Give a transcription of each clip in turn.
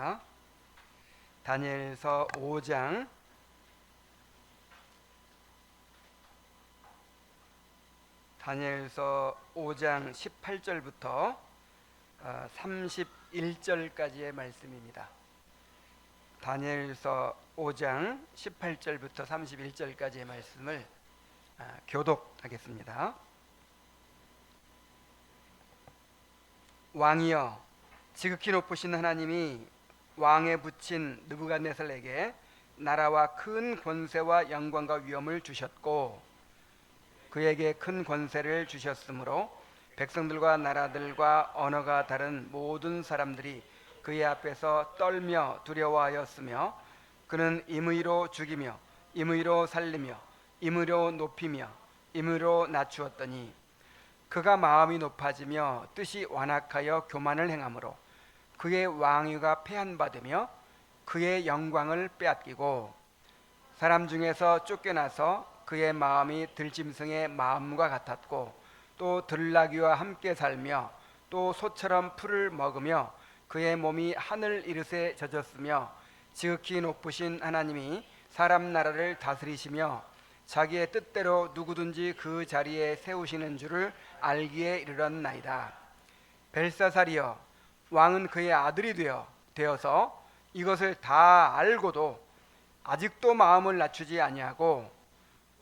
하겠습니다. 다니엘서 5장 18절부터 31절까지의 말씀입니다. 다니엘서 5장 18절부터 31절까지의 말씀을 교독하겠습니다. 왕이여, 지극히 높으신 하나님이 왕에 붙인 느부갓네살에게 나라와 큰 권세와 영광과 위엄을 주셨고 그에게 큰 권세를 주셨으므로 백성들과 나라들과 언어가 다른 모든 사람들이 그의 앞에서 떨며 두려워하였으며 그는 임의로 죽이며 임의로 살리며 임의로 높이며 임의로 낮추었더니 그가 마음이 높아지며 뜻이 완악하여 교만을 행하므로 그의 왕위가 폐한받으며 그의 영광을 빼앗기고 사람 중에서 쫓겨나서 그의 마음이 들짐승의 마음과 같았고 또 들나귀와 함께 살며 또 소처럼 풀을 먹으며 그의 몸이 하늘 이르세 젖었으며 지극히 높으신 하나님이 사람 나라를 다스리시며 자기의 뜻대로 누구든지 그 자리에 세우시는 줄을 알기에 이르렀나이다. 벨사살이여, 왕은 그의 아들이 되어서 이것을 다 알고도 아직도 마음을 낮추지 아니하고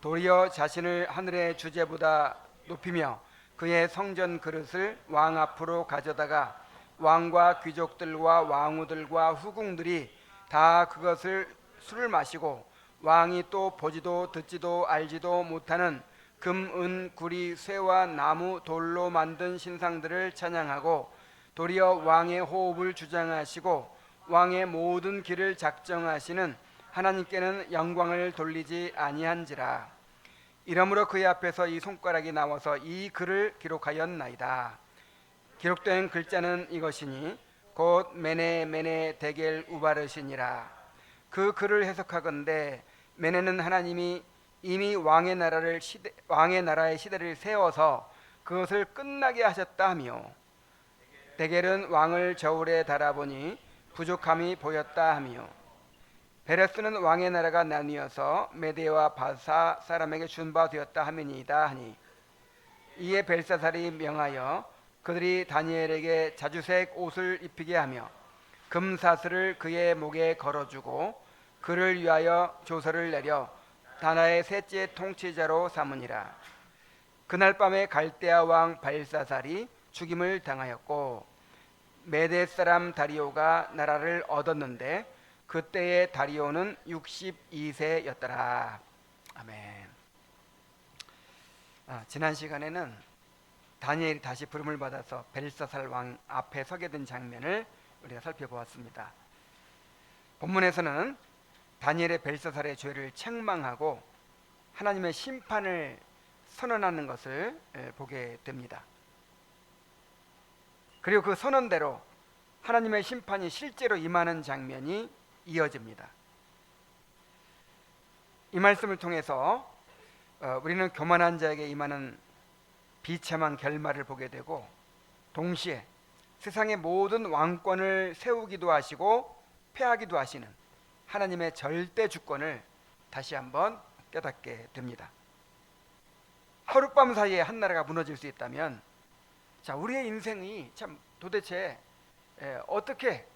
도리어 자신을 하늘의 주제보다 높이며 그의 성전 그릇을 왕 앞으로 가져다가 왕과 귀족들과 왕후들과 후궁들이 다 그것을 술을 마시고 왕이 또 보지도 듣지도 알지도 못하는 금, 은, 구리, 쇠와 나무, 돌로 만든 신상들을 찬양하고 도리어 왕의 호흡을 주장하시고 왕의 모든 길을 작정하시는 하나님께는 영광을 돌리지 아니한지라. 이러므로 그의 앞에서 이 손가락이 나와서 이 글을 기록하였나이다. 기록된 글자는 이것이니 곧 메네 메네 데겔 우바르시니라. 그 글을 해석하건대 메네는 하나님이 이미 왕의 나라의 시대를 세워서 그것을 끝나게 하셨다 하며 데겔은 왕을 저울에 달아보니 부족함이 보였다 하며 베레스는 왕의 나라가 나뉘어서 메대와 바사 사람에게 준 바 되었다 하미니이다 하니 이에 벨사살이 명하여 그들이 다니엘에게 자주색 옷을 입히게 하며 금사슬을 그의 목에 걸어주고 그를 위하여 조서를 내려 나라의 셋째 통치자로 삼으니라. 그날 밤에 갈대아 왕 발사살이 죽임을 당하였고 메대 사람 다리오가 나라를 얻었는데 그때의 다리오는 62세였더라. 아멘. 지난 시간에는 다니엘이 다시 부름을 받아서 벨사살 왕 앞에 서게 된 장면을 우리가 살펴보았습니다. 본문에서는 다니엘의 벨사살의 죄를 책망하고 하나님의 심판을 선언하는 것을 보게 됩니다. 그리고 그 선언대로 하나님의 심판이 실제로 임하는 장면이 이어집니다. 이 말씀을 통해서 우리는 교만한 자에게 임하는 비참한 결말을 보게 되고 동시에 세상의 모든 왕권을 세우기도 하시고 폐하기도 하시는 하나님의 절대 주권을 다시 한번 깨닫게 됩니다. 하룻밤 사이에 한 나라가 무너질 수 있다면 자, 우리의 인생이 참 도대체 어떻게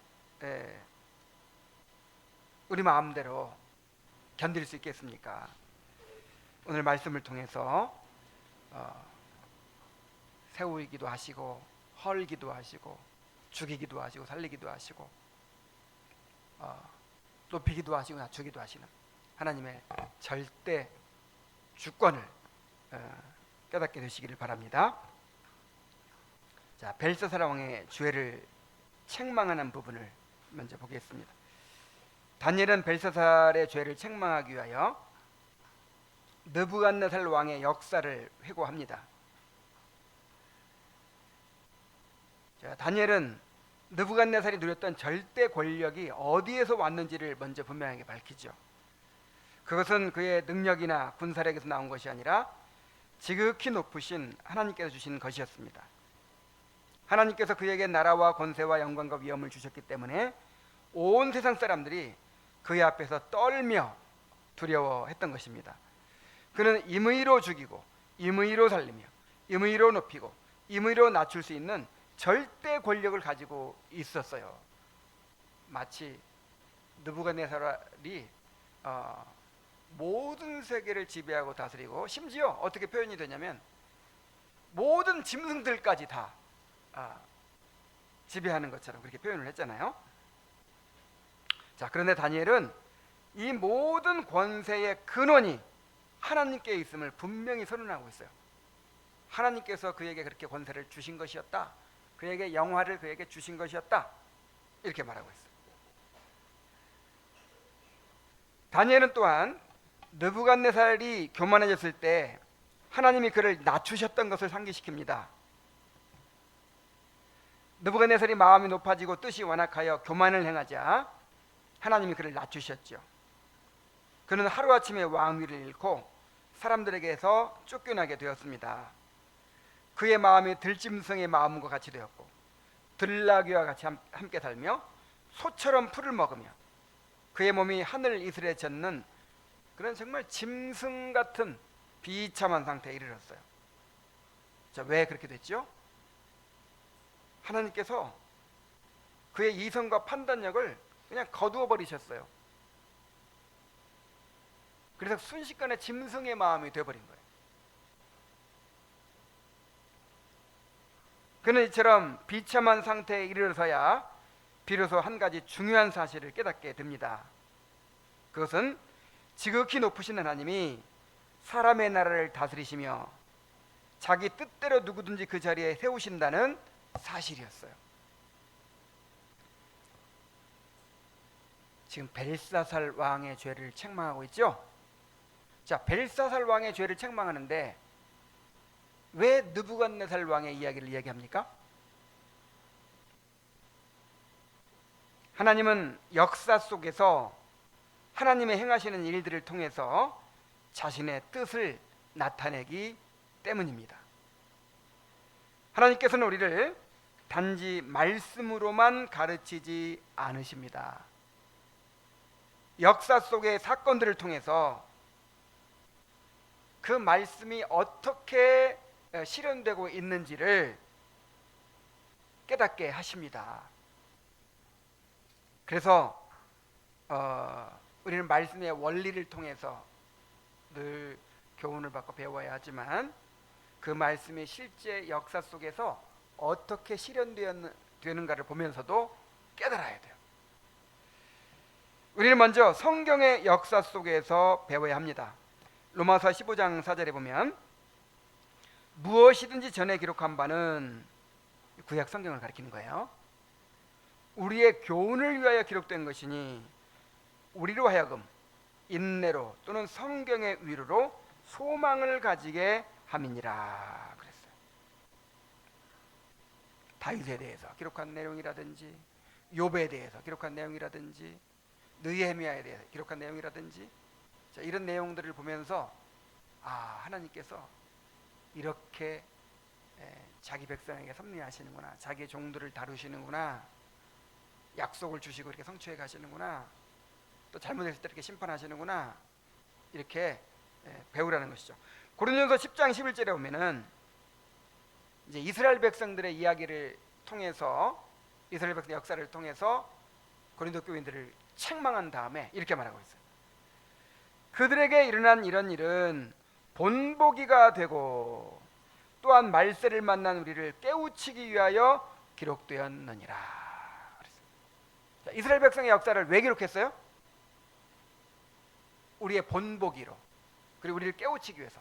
우리 마음대로 견딜 수 있겠습니까? 오늘 말씀을 통해서 세우기도 하시고 헐기도 하시고 죽이기도 하시고 살리기도 하시고 높이기도 하시고 낮추기도 하시는 하나님의 절대 주권을 깨닫게 되시기를 바랍니다. 자, 벨사살 왕의 죄를 책망하는 부분을 먼저 보겠습니다. 다니엘은 벨사살의 죄를 책망하기 위하여 느부갓네살 왕의 역사를 회고합니다. 자, 다니엘은 느부갓네살이 누렸던 절대 권력이 어디에서 왔는지를 먼저 분명하게 밝히죠. 그것은 그의 능력이나 군사력에서 나온 것이 아니라 지극히 높으신 하나님께서 주신 것이었습니다. 하나님께서 그에게 나라와 권세와 영광과 위엄을 주셨기 때문에 온 세상 사람들이 그의 앞에서 떨며 두려워했던 것입니다. 그는 임의로 죽이고 임의로 살리며 임의로 높이고 임의로 낮출 수 있는 절대 권력을 가지고 있었어요. 마치 느부갓네살이 모든 세계를 지배하고 다스리고, 심지어 어떻게 표현이 되냐면 모든 짐승들까지 다 지배하는 것처럼 그렇게 표현을 했잖아요. 자, 그런데 다니엘은 이 모든 권세의 근원이 하나님께 있음을 분명히 선언하고 있어요. 하나님께서 그에게 그렇게 권세를 주신 것이었다, 그에게 영화를 그에게 주신 것이었다, 이렇게 말하고 있어요. 다니엘은 또한 느부갓네살이 교만해졌을 때 하나님이 그를 낮추셨던 것을 상기시킵니다. 느부갓네살이 마음이 높아지고 뜻이 완악하여 교만을 행하자 하나님이 그를 낮추셨죠. 그는 하루아침에 왕위를 잃고 사람들에게서 쫓겨나게 되었습니다. 그의 마음이 들짐승의 마음과 같이 되었고 들나귀와 같이 함께 살며 소처럼 풀을 먹으며 그의 몸이 하늘 이슬에 젖는 그런 정말 짐승 같은 비참한 상태에 이르렀어요. 자, 왜 그렇게 됐죠? 하나님께서 그의 이성과 판단력을 그냥 거두어 버리셨어요. 그래서 순식간에 짐승의 마음이 되어버린 거예요. 그는 이처럼 비참한 상태에 이르러서야 비로소 한 가지 중요한 사실을 깨닫게 됩니다. 그것은 지극히 높으신 하나님이 사람의 나라를 다스리시며 자기 뜻대로 누구든지 그 자리에 세우신다는 사실이었어요. 지금 벨사살 왕의 죄를 책망하고 있죠. 자, 벨사살 왕의 죄를 책망하는데 왜 느부갓네살 왕의 이야기를 이야기합니까? 하나님은 역사 속에서 하나님의 행하시는 일들을 통해서 자신의 뜻을 나타내기 때문입니다. 하나님께서는 우리를 단지 말씀으로만 가르치지 않으십니다. 역사 속의 사건들을 통해서 그 말씀이 어떻게 실현되고 있는지를 깨닫게 하십니다. 그래서 우리는 말씀의 원리를 통해서 늘 교훈을 받고 배워야 하지만 그 말씀이 실제 역사 속에서 어떻게 실현되는가를 보면서도 깨달아야 돼요. 우리는 먼저 성경의 역사 속에서 배워야 합니다. 로마서 15장 4절에 보면 무엇이든지 전에 기록한 바는 구약 성경을 가리키는 거예요. 우리의 교훈을 위하여 기록된 것이니 우리로 하여금 인내로 또는 성경의 위로로 소망을 가지게 함이니라 그랬어요. 다윗에 대해서 기록한 내용이라든지 욥에 대해서 기록한 내용이라든지 느헤미야에 대해서 기록한 내용이라든지, 자, 이런 내용들을 보면서 하나님께서 이렇게 자기 백성에게 섭리하시는구나, 자기 종들을 다루시는구나, 약속을 주시고 이렇게 성취해 가시는구나, 또 잘못했을 때 이렇게 심판하시는구나, 이렇게 배우라는 것이죠. 고린도전서 10장 11절에 보면은 이제 이스라엘 백성들의 이야기를 통해서, 이스라엘 백성의 역사를 통해서 고린도 교인들을 책망한 다음에 이렇게 말하고 있어요. 그들에게 일어난 이런 일은 본보기가 되고 또한 말세를 만난 우리를 깨우치기 위하여 기록되었느니라. 자, 이스라엘 백성의 역사를 왜 기록했어요? 우리의 본보기로, 그리고 우리를 깨우치기 위해서.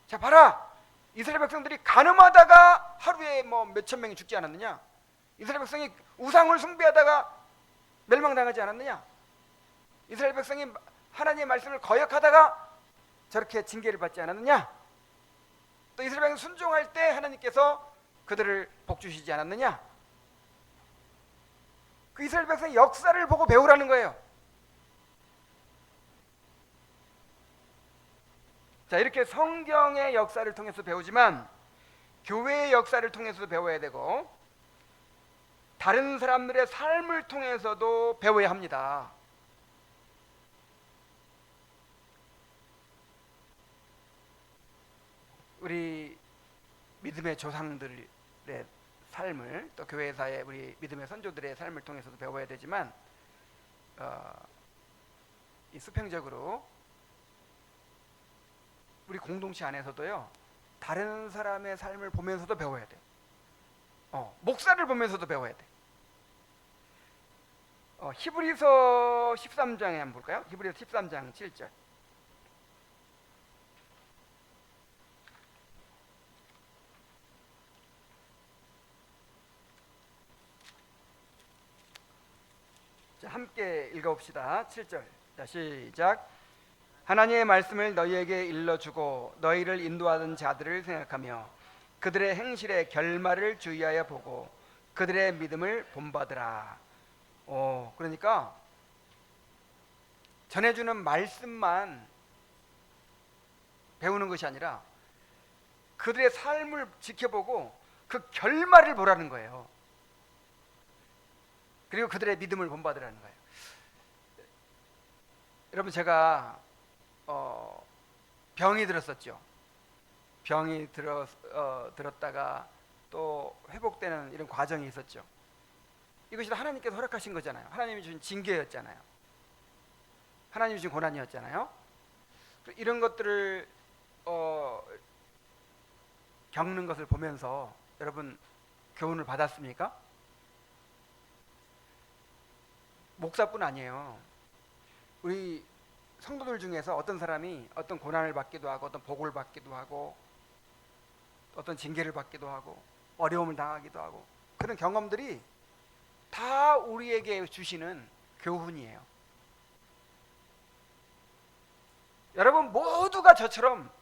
자, 봐라, 이스라엘 백성들이 간음하다가 하루에 뭐 몇천 명이 죽지 않았느냐? 이스라엘 백성이 우상을 숭배하다가 멸망당하지 않았느냐? 이스라엘 백성이 하나님의 말씀을 거역하다가 저렇게 징계를 받지 않았느냐? 또 이스라엘 백성이 순종할 때 하나님께서 그들을 복주시지 않았느냐? 그 이스라엘 백성의 역사를 보고 배우라는 거예요. 자, 이렇게 성경의 역사를 통해서 배우지만 교회의 역사를 통해서도 배워야 되고, 다른 사람들의 삶을 통해서도 배워야 합니다. 우리 믿음의 조상들의 삶을, 또 교회사의 우리 믿음의 선조들의 삶을 통해서도 배워야 되지만 이 수평적으로 우리 공동체 안에서도요, 다른 사람의 삶을 보면서도 배워야 돼. 목사를 보면서도 배워야 돼. 히브리서 13장에 한번 볼까요? 히브리서 13장 7절. 자, 함께 읽어봅시다. 7절. 자, 시작. 하나님의 말씀을 너희에게 일러주고 너희를 인도하던 자들을 생각하며 그들의 행실의 결말을 주의하여 보고 그들의 믿음을 본받으라. 그러니까 전해주는 말씀만 배우는 것이 아니라 그들의 삶을 지켜보고 그 결말을 보라는 거예요. 그리고 그들의 믿음을 본받으라는 거예요. 여러분, 제가 병이 들었었죠. 병이 들었다가 또 회복되는 이런 과정이 있었죠. 이것이 다 하나님께서 허락하신 거잖아요. 하나님이 주신 징계였잖아요. 하나님이 주신 고난이었잖아요. 이런 것들을 겪는 것을 보면서 여러분 교훈을 받았습니까? 목사뿐 아니에요. 우리 성도들 중에서 어떤 사람이 어떤 고난을 받기도 하고 어떤 복을 받기도 하고 어떤 징계를 받기도 하고 어려움을 당하기도 하고, 그런 경험들이 다 우리에게 주시는 교훈이에요. 여러분 모두가 저처럼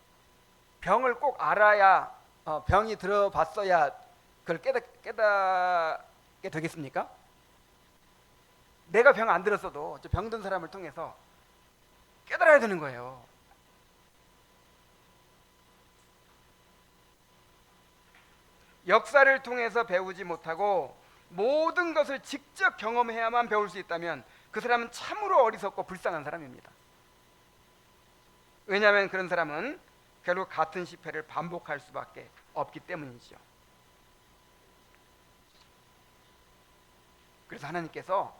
병을 꼭 알아야, 병이 들어봤어야 그걸 깨닫게 되겠습니까? 내가 병 안 들었어도 저 병든 사람을 통해서 깨달아야 되는 거예요. 역사를 통해서 배우지 못하고 모든 것을 직접 경험해야만 배울 수 있다면 그 사람은 참으로 어리석고 불쌍한 사람입니다. 왜냐하면 그런 사람은 결국 같은 실패를 반복할 수밖에 없기 때문이죠. 그래서 하나님께서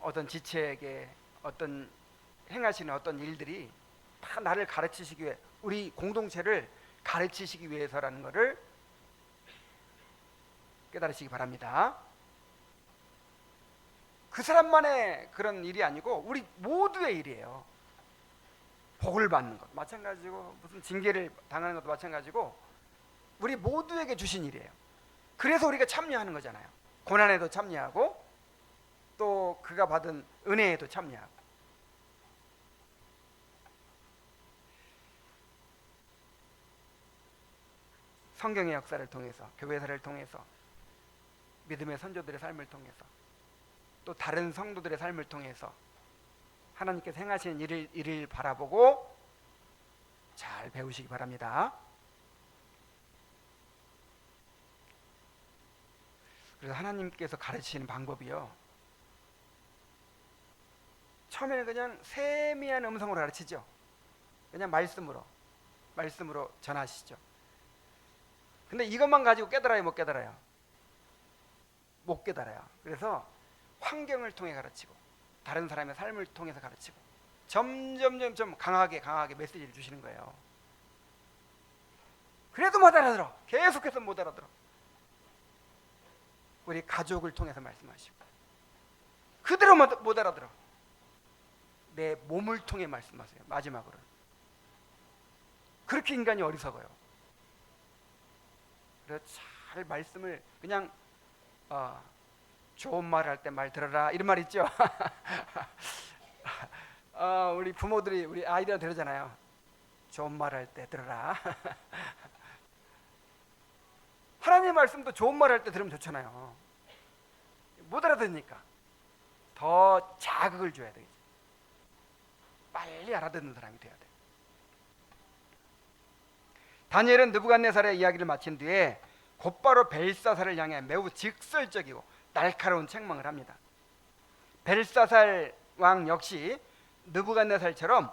어떤 지체에게 어떤 행하시는 어떤 일들이 다 나를 가르치시기 위해, 우리 공동체를 가르치시기 위해서라는 것을 깨달으시기 바랍니다. 그 사람만의 그런 일이 아니고 우리 모두의 일이에요. 복을 받는 것 마찬가지고 무슨 징계를 당하는 것도 마찬가지고 우리 모두에게 주신 일이에요. 그래서 우리가 참여하는 거잖아요. 고난에도 참여하고 또 그가 받은 은혜에도 참여하고. 성경의 역사를 통해서, 교회사를 통해서, 믿음의 선조들의 삶을 통해서, 또 다른 성도들의 삶을 통해서 하나님께서 행하시는 일을 바라보고 잘 배우시기 바랍니다. 그래서 하나님께서 가르치시는 방법이요, 처음에는 그냥 세미한 음성으로 가르치죠. 그냥 말씀으로 전하시죠. 근데 이것만 가지고 깨달아요, 못 깨달아요? 못 깨달아요. 그래서 환경을 통해 가르치고 다른 사람의 삶을 통해서 가르치고 점점 강하게 메시지를 주시는 거예요. 그래도 못 알아들어. 계속해서 못 알아들어. 우리 가족을 통해서 말씀하시고 그대로 못 알아들어. 내 몸을 통해 말씀하세요. 마지막으로. 그렇게 인간이 어리석어요. 그래서 잘 말씀을 그냥 좋은 말 할 때 말 들어라 이런 말 있죠. 우리 부모들이 우리 아이들한테 그러잖아요. 좋은 말 할 때 들어라. 하나님의 말씀도 좋은 말 할 때 들으면 좋잖아요. 못 알아듣으니까 더 자극을 줘야 되겠지. 빨리 알아듣는 사람이 돼야 돼. 다니엘은 느부갓네살의 이야기를 마친 뒤에 곧바로 벨사살을 향해 매우 직설적이고 날카로운 책망을 합니다. 벨사살 왕 역시 느부갓네살처럼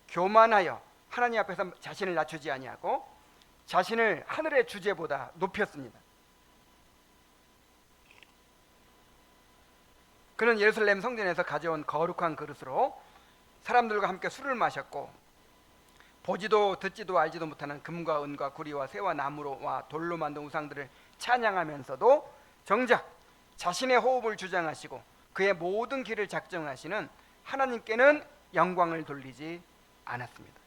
교만하여 하나님 앞에서 자신을 낮추지 아니하고 자신을 하늘의 주제보다 높였습니다. 그는 예루살렘 성전에서 가져온 거룩한 그릇으로 사람들과 함께 술을 마셨고, 보지도 듣지도 알지도 못하는 금과 은과 구리와 새와 나무로와 돌로 만든 우상들을 찬양하면서도 정작 자신의 호흡을 주장하시고 그의 모든 길을 작정하시는 하나님께는 영광을 돌리지 않았습니다.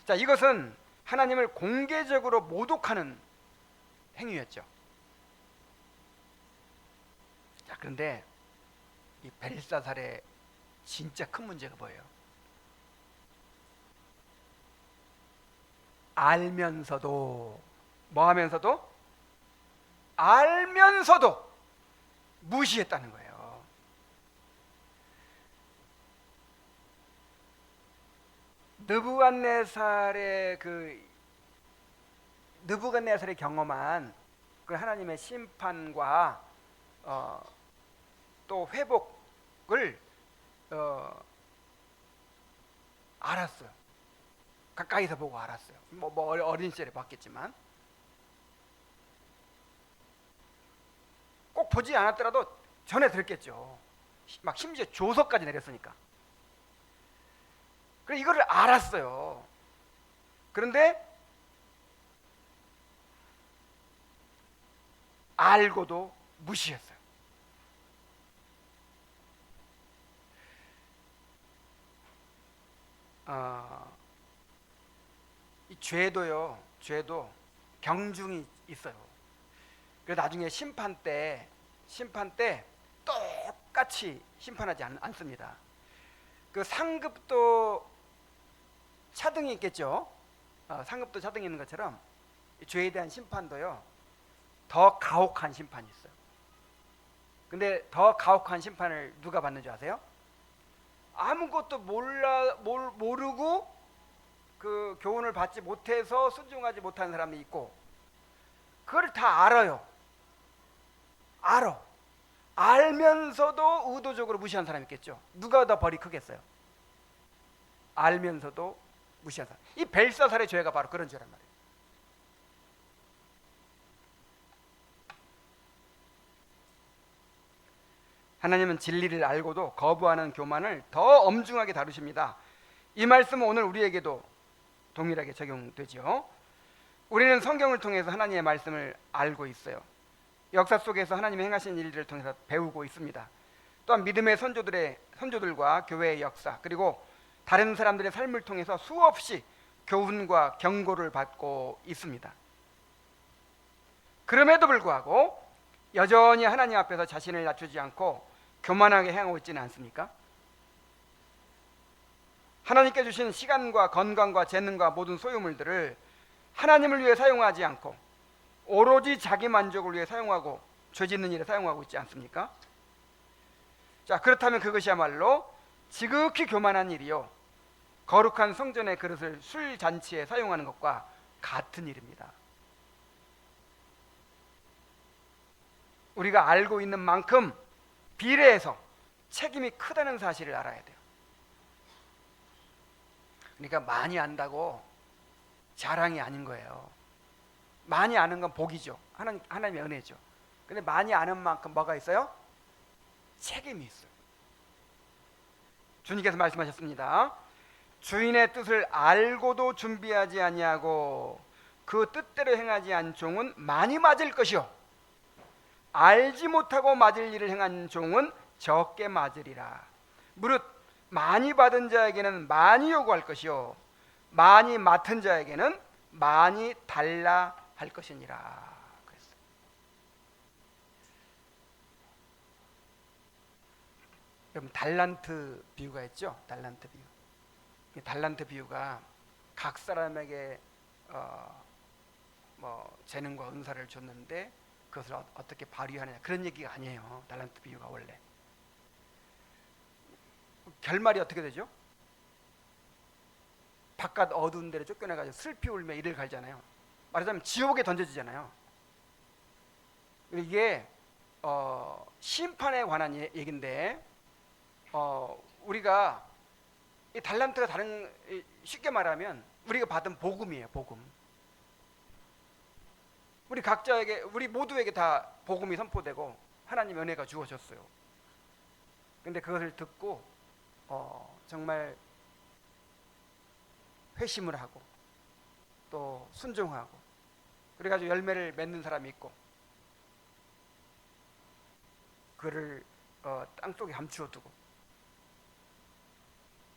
자, 이것은 하나님을 공개적으로 모독하는 행위였죠. 자, 그런데 이 벨사살의 진짜 큰 문제가 뭐예요? 알면서도, 뭐 하면서도? 알면서도 무시했다는 거예요. 느부갓네살의 경험한 그 하나님의 심판과 또 회복을 알았어요. 가까이서 보고 알았어요. 뭐 어린 시절에 봤겠지만 꼭 보지 않았더라도 전에 들었겠죠. 막 심지어 조서까지 내렸으니까. 그래, 이거를 알았어요. 그런데 알고도 무시했어요. 이 죄도 경중이 있어요. 그래서 나중에 심판 때 똑같이 심판하지 않습니다. 그 상급도 차등이 있겠죠. 상급도 차등이 있는 것처럼 죄에 대한 심판도요, 더 가혹한 심판이 있어요. 근데 더 가혹한 심판을 누가 받는 줄 아세요? 아무것도 모르고 그 교훈을 받지 못해서 순종하지 못한 사람이 있고, 그걸 다 알아요. 알면서도 의도적으로 무시한 사람이 있겠죠. 누가 더 벌이 크겠어요? 알면서도 무시한 사람. 이 벨사살의 죄가 바로 그런 죄란 말이에요. 하나님은 진리를 알고도 거부하는 교만을 더 엄중하게 다루십니다. 이 말씀은 오늘 우리에게도 동일하게 적용되죠. 우리는 성경을 통해서 하나님의 말씀을 알고 있어요. 역사 속에서 하나님이 행하신 일들을 통해서 배우고 있습니다. 또한 믿음의 선조들과 교회의 역사, 그리고 다른 사람들의 삶을 통해서 수없이 교훈과 경고를 받고 있습니다. 그럼에도 불구하고 여전히 하나님 앞에서 자신을 낮추지 않고 교만하게 행하고 있지는 않습니까? 하나님께 주신 시간과 건강과 재능과 모든 소유물들을 하나님을 위해 사용하지 않고 오로지 자기 만족을 위해 사용하고 죄 짓는 일에 사용하고 있지 않습니까? 자, 그렇다면 그것이야말로 지극히 교만한 일이요, 거룩한 성전의 그릇을 술 잔치에 사용하는 것과 같은 일입니다. 우리가 알고 있는 만큼 비례해서 책임이 크다는 사실을 알아야 돼요. 그러니까 많이 안다고 자랑이 아닌 거예요. 많이 아는 건 복이죠. 하나님의 은혜죠. 근데 많이 아는 만큼 뭐가 있어요? 책임이 있어요. 주님께서 말씀하셨습니다. 주인의 뜻을 알고도 준비하지 아니하고 그 뜻대로 행하지 않은 종은 많이 맞을 것이요, 알지 못하고 맞을 일을 행한 종은 적게 맞으리라. 무릇 많이 받은 자에게는 많이 요구할 것이요, 많이 맡은 자에게는 많이 달라 할 것이니라. 그랬어요. 여러분, 달란트 비유가 있죠? 달란트 비유. 이 달란트 비유가 각 사람에게 재능과 은사를 줬는데 그것을 어떻게 발휘하느냐, 그런 얘기가 아니에요. 달란트 비유가 원래 결말이 어떻게 되죠? 바깥 어두운 데로 쫓겨나가지고 슬피 울며 이를 갈잖아요. 말하자면 지옥에 던져지잖아요. 이게 심판에 관한 얘기인데, 우리가 이 달란트가 쉽게 말하면 우리가 받은 복음이에요. 복음. 우리 각자에게, 우리 모두에게 다 복음이 선포되고 하나님 은혜가 주어졌어요. 근데 그것을 듣고 정말 회심을 하고 또 순종하고 그래가지고 열매를 맺는 사람이 있고, 그를 땅속에 감추어 두고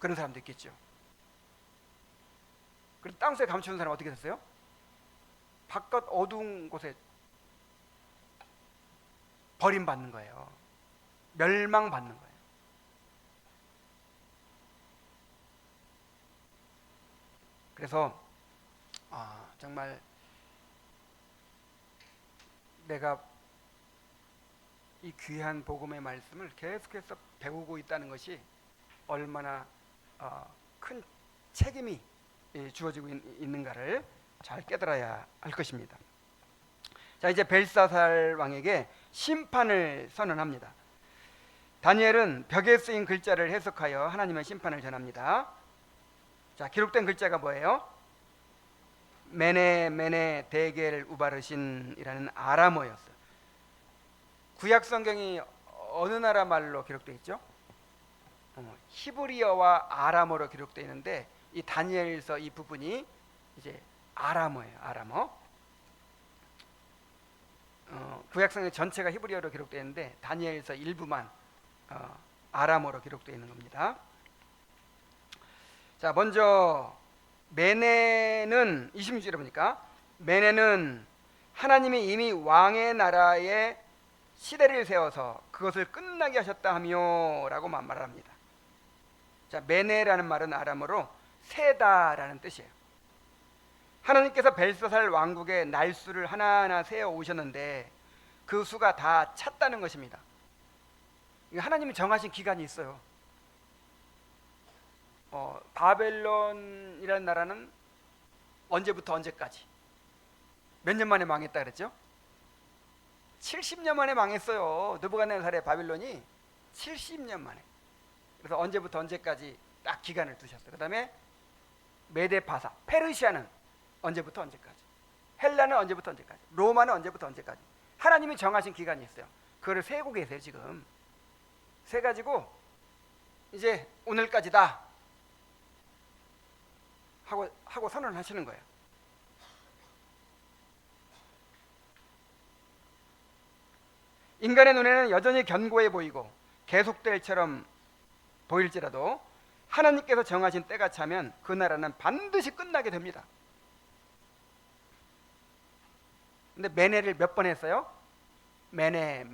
그런 사람도 있겠죠. 그리고 땅속에 감추는 사람은 어떻게 됐어요? 바깥 어두운 곳에 버림받는 거예요. 멸망받는 거예요. 그래서 정말 내가 이 귀한 복음의 말씀을 계속해서 배우고 있다는 것이 얼마나 큰 책임이 주어지고 있는가를 잘 깨달아야 할 것입니다. 자, 이제 벨사살 왕에게 심판을 선언합니다. 다니엘은 벽에 쓰인 글자를 해석하여 하나님의 심판을 전합니다. 자, 기록된 글자가 뭐예요? 메네 메네 데겔 우바르신이라는 아람어였어요. 구약 성경이 어느 나라 말로 기록되어 있죠? 히브리어와 아람어로 기록되어 있는데, 이 다니엘서 이 부분이 이제 아람어예요. 아람어. 구약 성경 전체가 히브리어로 기록되어 있는데 다니엘서 일부만 아람어로 기록되어 있는 겁니다. 자, 먼저 메네는 26절에 보니까, 메네는 하나님이 이미 왕의 나라에 시대를 세워서 그것을 끝나게 하셨다 하며 라고 말합니다. 자, 메네라는 말은 아람어로 세다라는 뜻이에요. 하나님께서 벨사살 왕국의 날수를 하나하나 세어 오셨는데 그 수가 다 찼다는 것입니다. 하나님이 정하신 기간이 있어요. 바벨론이라는 나라는 언제부터 언제까지 몇 년 만에 망했다 그랬죠? 70년 만에 망했어요. 느부갓네살의 바빌론이 70년 만에. 그래서 언제부터 언제까지 딱 기간을 두셨어요. 그 다음에 메데파사, 페르시아는 언제부터 언제까지, 헬라는 언제부터 언제까지, 로마는 언제부터 언제까지. 하나님이 정하신 기간이 있어요. 그거를 세고 계세요. 지금 세가지고 이제 오늘까지다 하고 선언을 하시는 거예요. 인간의 눈에는 여전히 견고해 보이고 계속될 처럼 보일지라도 하나님께서 정하신 때가 차면 그 나라는 반드시 끝나게 됩니다. 근데 메네를 몇 번 했어요? 메네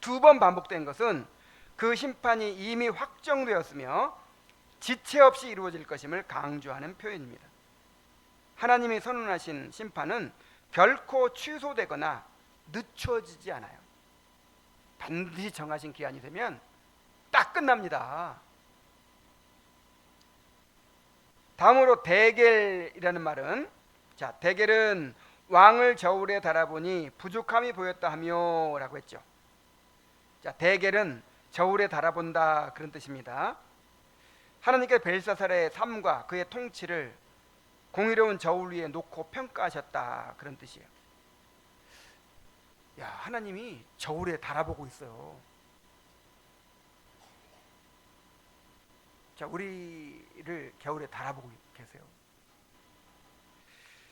2번 반복된 것은 그 심판이 이미 확정되었으며 지체 없이 이루어질 것임을 강조하는 표현입니다. 하나님이 선언하신 심판은 결코 취소되거나 늦춰지지 않아요. 반드시 정하신 기한이 되면 딱 끝납니다. 다음으로 데겔이라는 말은, 자, 데겔은 왕을 저울에 달아보니 부족함이 보였다 하며 라고 했죠. 자, 데겔은 저울에 달아본다 그런 뜻입니다. 하나님께서 벨사살의 삶과 그의 통치를 공의로운 저울 위에 놓고 평가하셨다 그런 뜻이에요. 야, 하나님이 저울에 달아보고 있어요. 자, 우리를 겨울에 달아보고 계세요.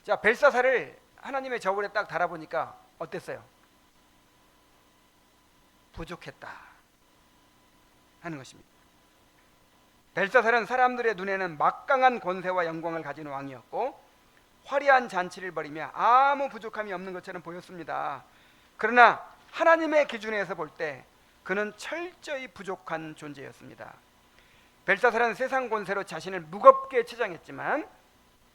자, 벨사살을 하나님의 저울에 딱 달아보니까 어땠어요? 부족했다 하는 것입니다. 벨사살은 사람들의 눈에는 막강한 권세와 영광을 가진 왕이었고 화려한 잔치를 벌이며 아무 부족함이 없는 것처럼 보였습니다. 그러나 하나님의 기준에서 볼 때 그는 철저히 부족한 존재였습니다. 벨사살은 세상 권세로 자신을 무겁게 치장했지만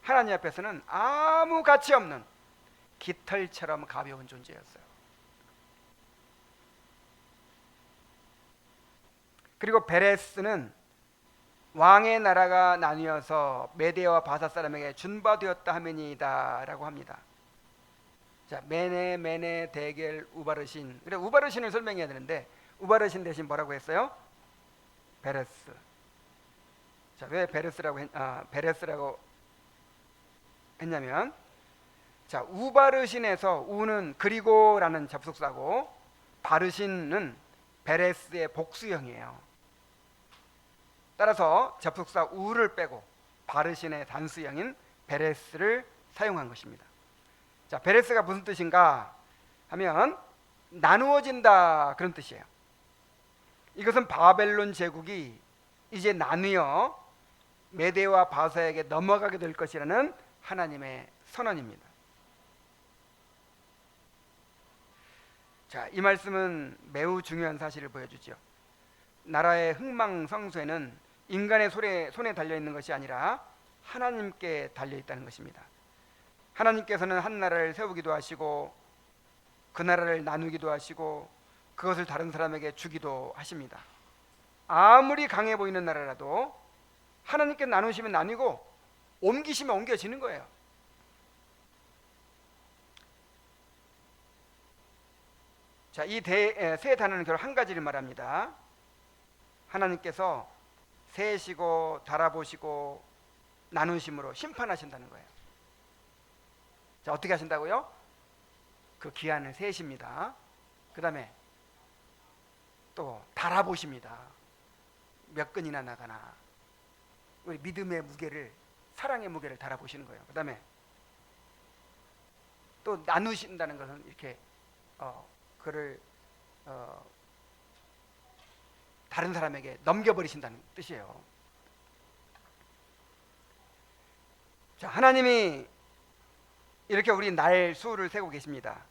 하나님 앞에서는 아무 가치 없는 깃털처럼 가벼운 존재였어요. 그리고 베레스는 왕의 나라가 나뉘어서 메대와 바사 사람에게 준바되었다 하매니이다 라고 합니다. 자, 메네 메네 데겔 우바르신. 그래 우바르신을 설명해야 되는데 우바르신 대신 뭐라고 했어요? 베레스. 자, 왜 베레스라고 했냐면, 자, 우바르신에서 우는 그리고라는 접속사고 바르신은 베레스의 복수형이에요. 따라서 접속사 우를 빼고 바르신의 단수형인 베레스를 사용한 것입니다. 자, 베레스가 무슨 뜻인가 하면 나누어진다 그런 뜻이에요. 이것은 바벨론 제국이 이제 나뉘어 메대와 바사에게 넘어가게 될 것이라는 하나님의 선언입니다. 자, 이 말씀은 매우 중요한 사실을 보여주죠. 나라의 흥망성쇠는 인간의 손에 달려있는 것이 아니라 하나님께 달려있다는 것입니다. 하나님께서는 한 나라를 세우기도 하시고 그 나라를 나누기도 하시고 그것을 다른 사람에게 주기도 하십니다. 아무리 강해 보이는 나라라도 하나님께 나누시면 나뉘고 옮기시면 옮겨지는 거예요. 자, 이 세 단어는 결국 한 가지를 말합니다. 하나님께서 세시고 달아보시고 나누심으로 심판하신다는 거예요. 자, 어떻게 하신다고요? 그 기한을 세십니다. 그 다음에 또 달아보십니다. 몇 근이나 나가나. 우리 믿음의 무게를, 사랑의 무게를 달아보시는 거예요. 그 다음에 또 나누신다는 것은 이렇게 그를 다른 사람에게 넘겨버리신다는 뜻이에요. 자, 하나님이 이렇게 우리 날 수를 세고 계십니다.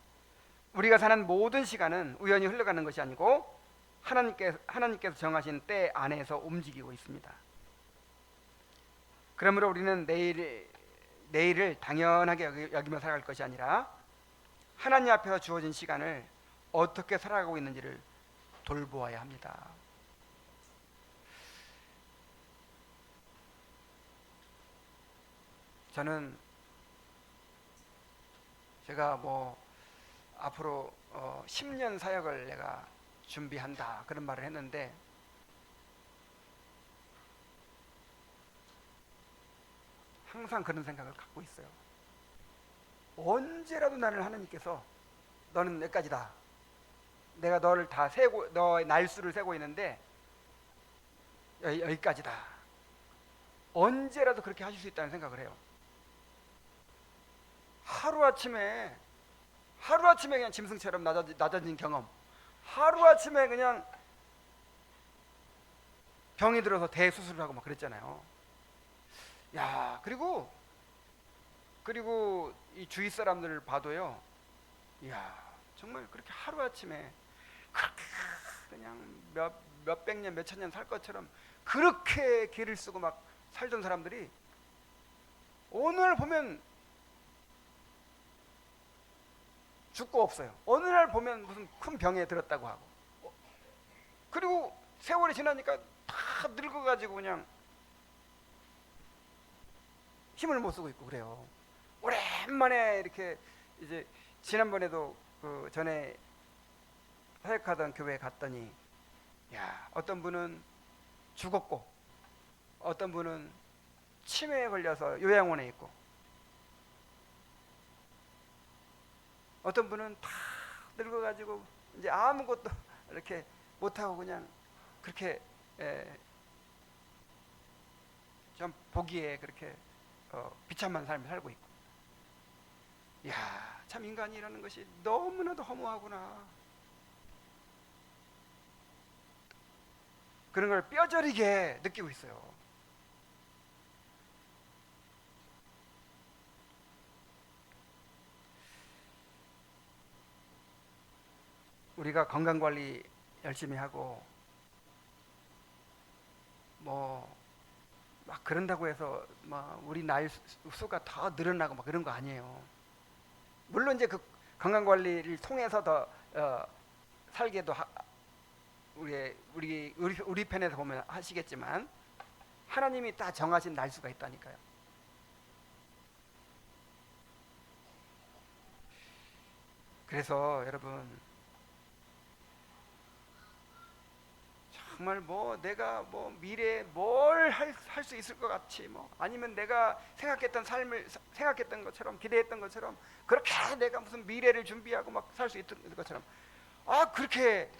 우리가 사는 모든 시간은 우연히 흘러가는 것이 아니고 하나님께서 정하신 때 안에서 움직이고 있습니다. 그러므로 우리는 내일을 당연하게 여기며 살아갈 것이 아니라 하나님 앞에서 주어진 시간을 어떻게 살아가고 있는지를 돌보아야 합니다. 저는 제가 앞으로 10년 사역을 내가 준비한다 그런 말을 했는데, 항상 그런 생각을 갖고 있어요. 언제라도 나를 하나님께서 너는 여기까지다, 내가 너를 다 세고 너의 날수를 세고 있는데 여기까지다, 언제라도 그렇게 하실 수 있다는 생각을 해요. 하루아침에 그냥 짐승처럼 낮아진 경험, 하루아침에 그냥 병이 들어서 대수술을 하고 막 그랬잖아요. 야, 그리고 이 주위 사람들을 봐도요, 야, 정말 그렇게 하루아침에 그렇게 그냥 몇백 년 몇천 년 살 것처럼 그렇게 기를 쓰고 막 살던 사람들이 어느 날 보면 죽고 없어요. 어느 날 보면 무슨 큰 병에 들었다고 하고, 그리고 세월이 지나니까 다 늙어가지고 그냥 힘을 못 쓰고 있고 그래요. 오랜만에 이렇게 이제 지난번에도 그 전에 사역하던 교회에 갔더니, 야, 어떤 분은 죽었고 어떤 분은 치매에 걸려서 요양원에 있고 어떤 분은 다 늙어가지고 이제 아무것도 이렇게 못하고 그냥 그렇게 좀 보기에 그렇게 비참한 삶을 살고 있고, 이야, 참 인간이라는 것이 너무나도 허무하구나, 그런 걸 뼈저리게 느끼고 있어요. 우리가 건강관리 열심히 하고 막 그런다고 해서 막 우리 나이 수가 더 늘어나고 막 그런 거 아니에요. 물론 이제 그 건강관리를 통해서 더 살게도 우리 편에서 보면 하시겠지만, 하나님이 다 정하신 날수가 있다니까요. 그래서 여러분, 정말 뭐 내가 뭐 미래에 뭘 할 수 있을 것 같이, 뭐 아니면 내가 생각했던 삶을 생각했던 것처럼, 기대했던 것처럼 그렇게 내가 무슨 미래를 준비하고 막 살 수 있던 것처럼, 그렇게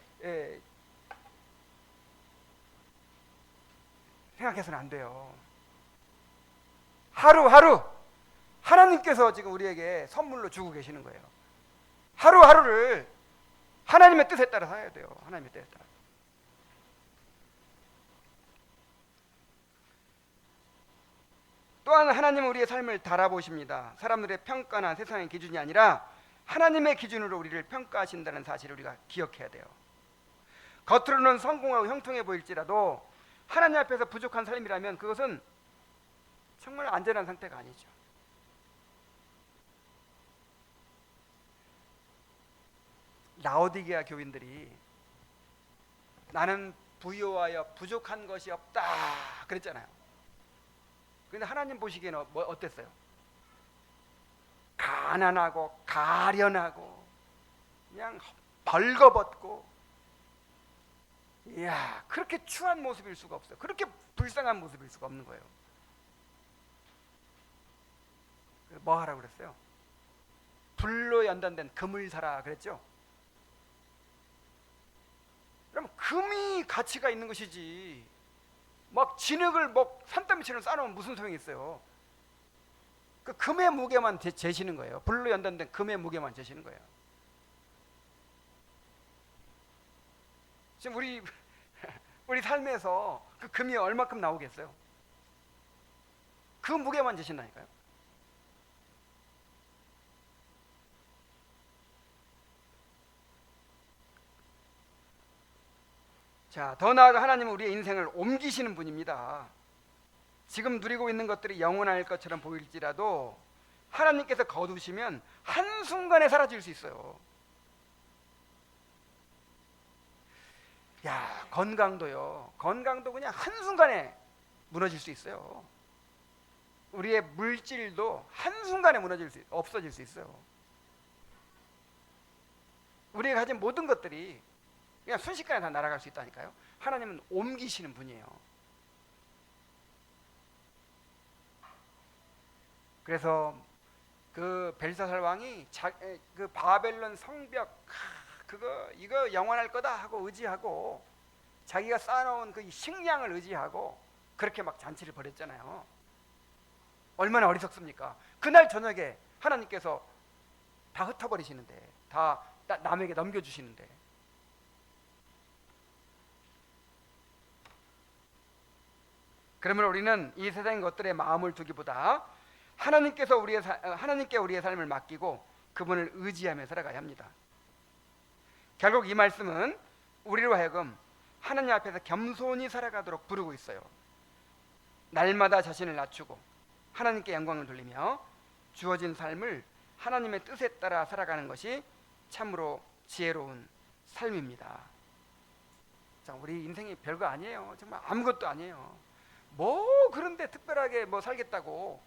생각해서는 안 돼요. 하루하루 하나님께서 지금 우리에게 선물로 주고 계시는 거예요. 하루하루를 하나님의 뜻에 따라 살아야 돼요. 하나님의 뜻에 따라. 또한 하나님은 우리의 삶을 달아보십니다. 사람들의 평가나 세상의 기준이 아니라 하나님의 기준으로 우리를 평가하신다는 사실을 우리가 기억해야 돼요. 겉으로는 성공하고 형통해 보일지라도 하나님 앞에서 부족한 삶이라면 그것은 정말 안전한 상태가 아니죠. 라오디게아 교인들이 나는 부유하여 부족한 것이 없다 그랬잖아요. 그런데 하나님 보시기에는 뭐 어땠어요? 가난하고 가련하고 그냥 벌거벗고, 이야, 그렇게 추한 모습일 수가 없어요. 그렇게 불쌍한 모습일 수가 없는 거예요. 뭐 하라고 그랬어요? 불로 연단된 금을 사라 그랬죠. 그럼 금이 가치가 있는 것이지, 막 진흙을 뭐 산더미처럼 쌓아놓으면 무슨 소용이 있어요? 그 금의 무게만 재시는 거예요. 불로 연단된 금의 무게만 재시는 거예요. 지금 우리 삶에서 그 금이 얼마큼 나오겠어요? 그 무게만 재신다니까요. 자, 더 나아가 하나님은 우리의 인생을 옮기시는 분입니다. 지금 누리고 있는 것들이 영원할 것처럼 보일지라도 하나님께서 거두시면 한순간에 사라질 수 있어요. 야, 건강도요. 건강도 그냥 한순간에 무너질 수 있어요. 우리의 물질도 한순간에 없어질 수 있어요. 우리가 가진 모든 것들이 그냥 순식간에 다 날아갈 수 있다니까요. 하나님은 옮기시는 분이에요. 그래서 그 벨사살 왕이 그 바벨론 성벽 이거 영원할 거다 하고 의지하고, 자기가 쌓아놓은 그 식량을 의지하고 그렇게 막 잔치를 벌였잖아요. 얼마나 어리석습니까? 그날 저녁에 하나님께서 다 흩어버리시는데, 다 남에게 넘겨주시는데. 그러면 우리는 이 세상의 것들에 마음을 두기보다 하나님께 우리의 삶을 맡기고 그분을 의지하며 살아가야 합니다. 결국 이 말씀은 우리로 하여금 하나님 앞에서 겸손히 살아가도록 부르고 있어요. 날마다 자신을 낮추고 하나님께 영광을 돌리며 주어진 삶을 하나님의 뜻에 따라 살아가는 것이 참으로 지혜로운 삶입니다. 자, 우리 인생이 별거 아니에요. 정말 아무것도 아니에요. 뭐 그런데 특별하게 뭐 살겠다고,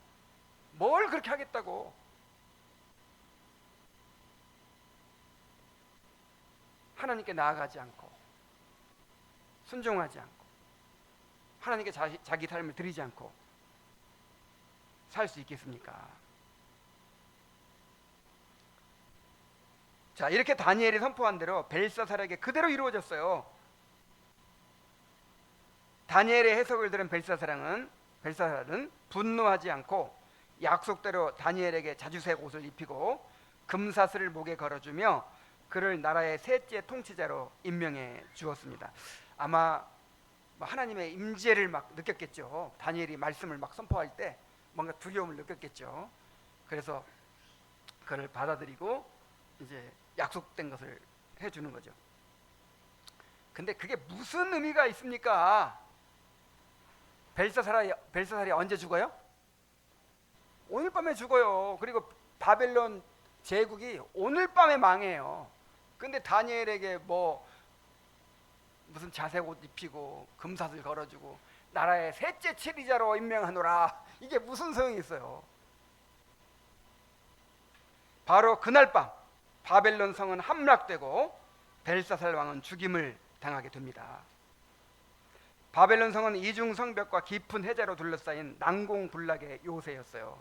뭘 그렇게 하겠다고. 하나님께 나아가지 않고 순종하지 않고 하나님께 자기 삶을 드리지 않고 살 수 있겠습니까? 자, 이렇게 다니엘이 선포한 대로 벨사살에게 그대로 이루어졌어요. 다니엘의 해석을 들은 벨사살은 분노하지 않고 약속대로 다니엘에게 자주색 옷을 입히고 금사슬을 목에 걸어주며 그를 나라의 셋째 통치자로 임명해 주었습니다. 아마 하나님의 임재를 막 느꼈겠죠. 다니엘이 말씀을 막 선포할 때 뭔가 두려움을 느꼈겠죠. 그래서 그를 받아들이고 이제 약속된 것을 해주는 거죠. 근데 그게 무슨 의미가 있습니까? 벨사살이 언제 죽어요? 오늘 밤에 죽어요. 그리고 바벨론 제국이 오늘 밤에 망해요. 근데 다니엘에게 무슨 자색 옷 입히고 금사슬 걸어주고 나라의 셋째 치리자로 임명하노라, 이게 무슨 소용이 있어요? 바로 그날 밤 바벨론 성은 함락되고 벨사살 왕은 죽임을 당하게 됩니다. 바벨론 성은 이중 성벽과 깊은 해자로 둘러싸인 난공불락의 요새였어요.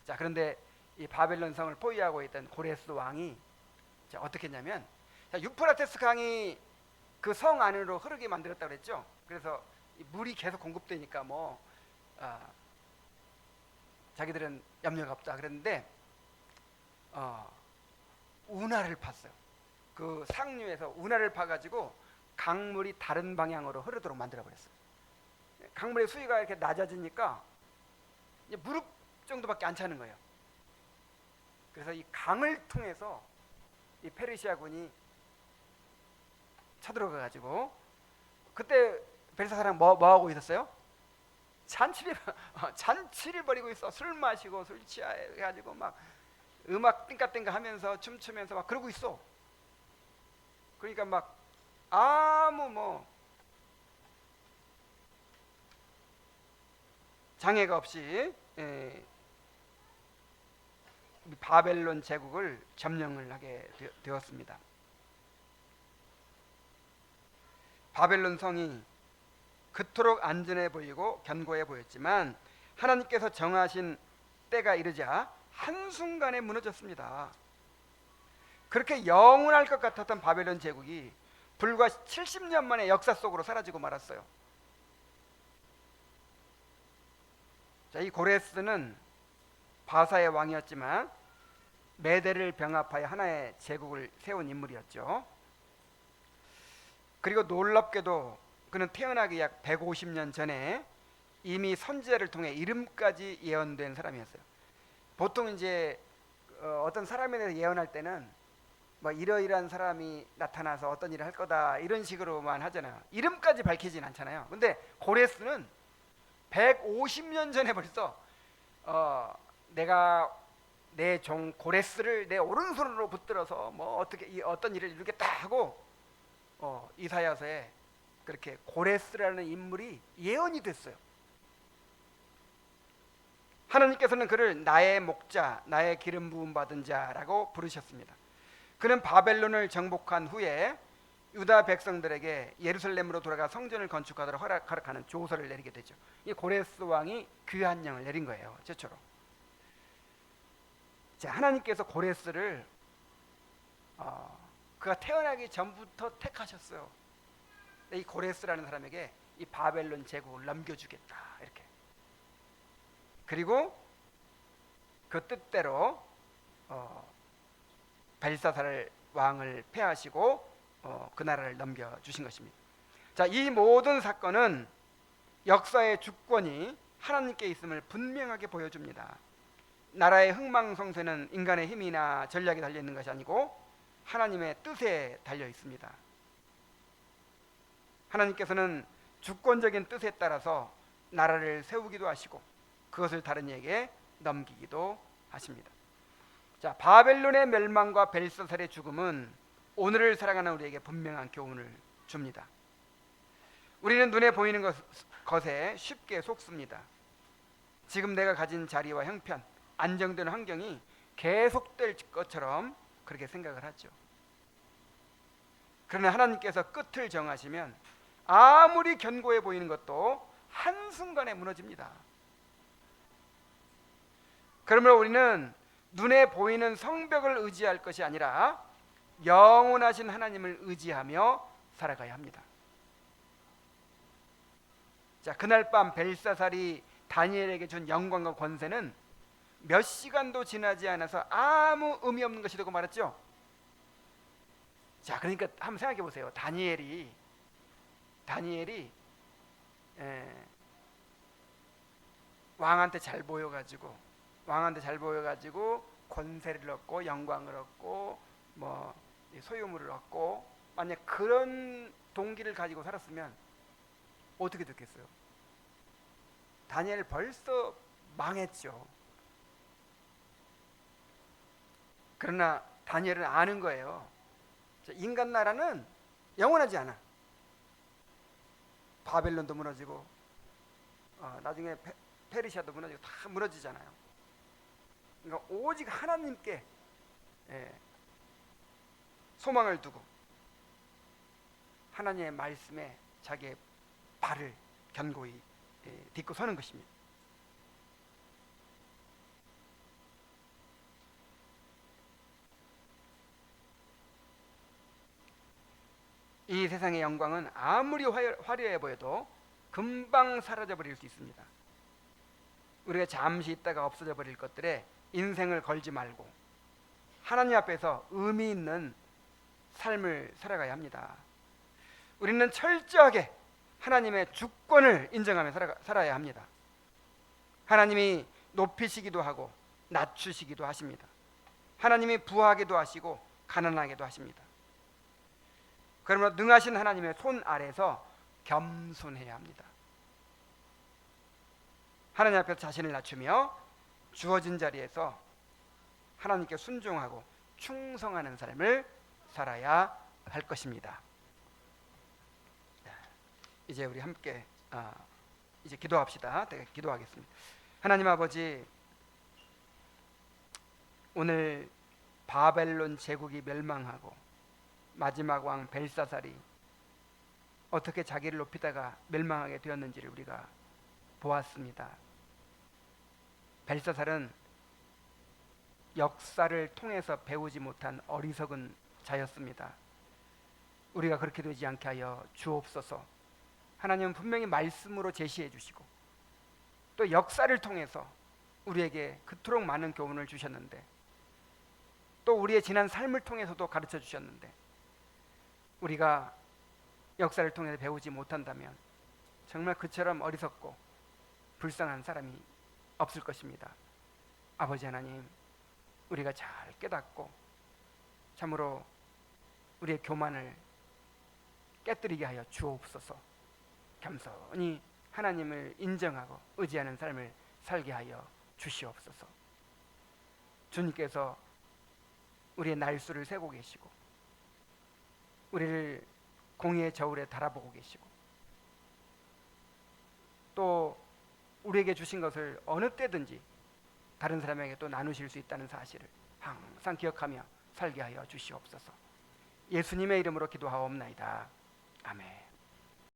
자, 그런데 이 바벨론 성을 포위하고 있던 고레스 왕이 어떻게 했냐면, 유프라테스 강이 그 성 안으로 흐르게 만들었다고 그랬죠. 그래서 물이 계속 공급되니까 자기들은 염려가 없다 그랬는데 운하를 팠어요. 그 상류에서 운하를 파가지고 강물이 다른 방향으로 흐르도록 만들어 버렸어요. 강물의 수위가 이렇게 낮아지니까 이제 무릎 정도밖에 안 차는 거예요. 그래서 이 강을 통해서 이 페르시아군이 쳐들어가 가지고, 그때 벨사사랑 뭐 하고 있었어요? 잔치를 벌이고 있어. 술 마시고 술 취해 가지고 막 음악 띵까띵까 하면서 춤추면서 막 그러고 있어. 그러니까 막 아무 장애가 없이 바벨론 제국을 점령을 하게 되었습니다. 바벨론 성이 그토록 안전해 보이고 견고해 보였지만 하나님께서 정하신 때가 이르자 한순간에 무너졌습니다. 그렇게 영원할 것 같았던 바벨론 제국이 불과 70년 만에 역사 속으로 사라지고 말았어요. 자, 이 고레스는 바사의 왕이었지만 메대를 병합하여 하나의 제국을 세운 인물이었죠. 그리고 놀랍게도 그는 태어나기 약 150년 전에 이미 선지자를 통해 이름까지 예언된 사람이었어요. 보통 이제 어떤 사람에 대해서 예언할 때는 이러이러한 사람이 나타나서 어떤 일을 할 거다 이런 식으로만 하잖아요. 이름까지 밝히진 않잖아요. 근데 고레스는 150년 전에 벌써 내가 내 종 고레스를 내 오른손으로 붙들어서 어떻게 어떤 일을 이루겠다 하고 이사야서에 그렇게 고레스라는 인물이 예언이 됐어요. 하나님께서는 그를 나의 목자, 나의 기름 부음 받은 자라고 부르셨습니다. 그는 바벨론을 정복한 후에 유다 백성들에게 예루살렘으로 돌아가 성전을 건축하도록 허락하는 조서를 내리게 되죠. 이 고레스 왕이 귀환령을 내린 거예요, 최초로. 자, 하나님께서 고레스를 그가 태어나기 전부터 택하셨어요. 이 고레스라는 사람에게 이 바벨론 제국을 넘겨주겠다 이렇게. 그리고 그 뜻대로 벨사살 왕을 패하시고 그 나라를 넘겨주신 것입니다. 자, 이 모든 사건은 역사의 주권이 하나님께 있음을 분명하게 보여줍니다. 나라의 흥망성쇠는 인간의 힘이나 전략이 달려있는 것이 아니고 하나님의 뜻에 달려 있습니다. 하나님께서는 주권적인 뜻에 따라서 나라를 세우기도 하시고 그것을 다른 이에게 넘기기도 하십니다. 자, 바벨론의 멸망과 벨사살의 죽음은 오늘을 살아가는 우리에게 분명한 교훈을 줍니다. 우리는 눈에 보이는 것에 쉽게 속습니다. 지금 내가 가진 자리와 형편, 안정된 환경이 계속될 것처럼 그렇게 생각을 하죠. 그러나 하나님께서 끝을 정하시면 아무리 견고해 보이는 것도 한순간에 무너집니다. 그러므로 우리는 눈에 보이는 성벽을 의지할 것이 아니라 영원하신 하나님을 의지하며 살아가야 합니다. 자, 그날 밤 벨사살이 다니엘에게 준 영광과 권세는 몇 시간도 지나지 않아서 아무 의미 없는 것이 되고 말았죠. 자, 그러니까 한번 생각해 보세요. 다니엘이 왕한테 잘 보여가지고 권세를 얻고 영광을 얻고 소유물을 얻고 만약 그런 동기를 가지고 살았으면 어떻게 됐겠어요? 다니엘 벌써 망했죠. 그러나 다니엘은 아는 거예요. 인간 나라는 영원하지 않아. 바벨론도 무너지고 나중에 페르시아도 무너지고 다 무너지잖아요. 그러니까 오직 하나님께 소망을 두고 하나님의 말씀에 자기의 발을 견고히 딛고 서는 것입니다. 이 세상의 영광은 아무리 화려해 보여도 금방 사라져 버릴 수 있습니다. 우리가 잠시 있다가 없어져 버릴 것들에 인생을 걸지 말고 하나님 앞에서 의미 있는 삶을 살아가야 합니다. 우리는 철저하게 하나님의 주권을 인정하며 살아야 합니다. 하나님이 높이시기도 하고 낮추시기도 하십니다. 하나님이 부하기도 하시고 가난하게도 하십니다. 그러므로 능하신 하나님의 손 아래서 겸손해야 합니다. 하나님 앞에서 자신을 낮추며 주어진 자리에서 하나님께 순종하고 충성하는 삶을 살아야 할 것입니다. 이제 우리 함께 이제 기도합시다. 제가 기도하겠습니다. 하나님 아버지, 오늘 바벨론 제국이 멸망하고 마지막 왕 벨사살이 어떻게 자기를 높이다가 멸망하게 되었는지를 우리가 보았습니다. 벨사살은 역사를 통해서 배우지 못한 어리석은 자였습니다. 우리가 그렇게 되지 않게 하여 주옵소서. 하나님은 분명히 말씀으로 제시해 주시고 또 역사를 통해서 우리에게 그토록 많은 교훈을 주셨는데, 또 우리의 지난 삶을 통해서도 가르쳐 주셨는데, 우리가 역사를 통해서 배우지 못한다면 정말 그처럼 어리석고 불쌍한 사람이 없을 것입니다. 아버지 하나님, 우리가 잘 깨닫고 참으로 우리의 교만을 깨뜨리게 하여 주옵소서. 겸손히 하나님을 인정하고 의지하는 삶을 살게 하여 주시옵소서. 주님께서 우리의 날수를 세고 계시고 우리를 공의의 저울에 달아보고 계시고 또 우리에게 주신 것을 어느 때든지 다른 사람에게 또 나누실 수 있다는 사실을 항상 기억하며 살게 하여 주시옵소서. 예수님의 이름으로 기도하옵나이다. 아멘.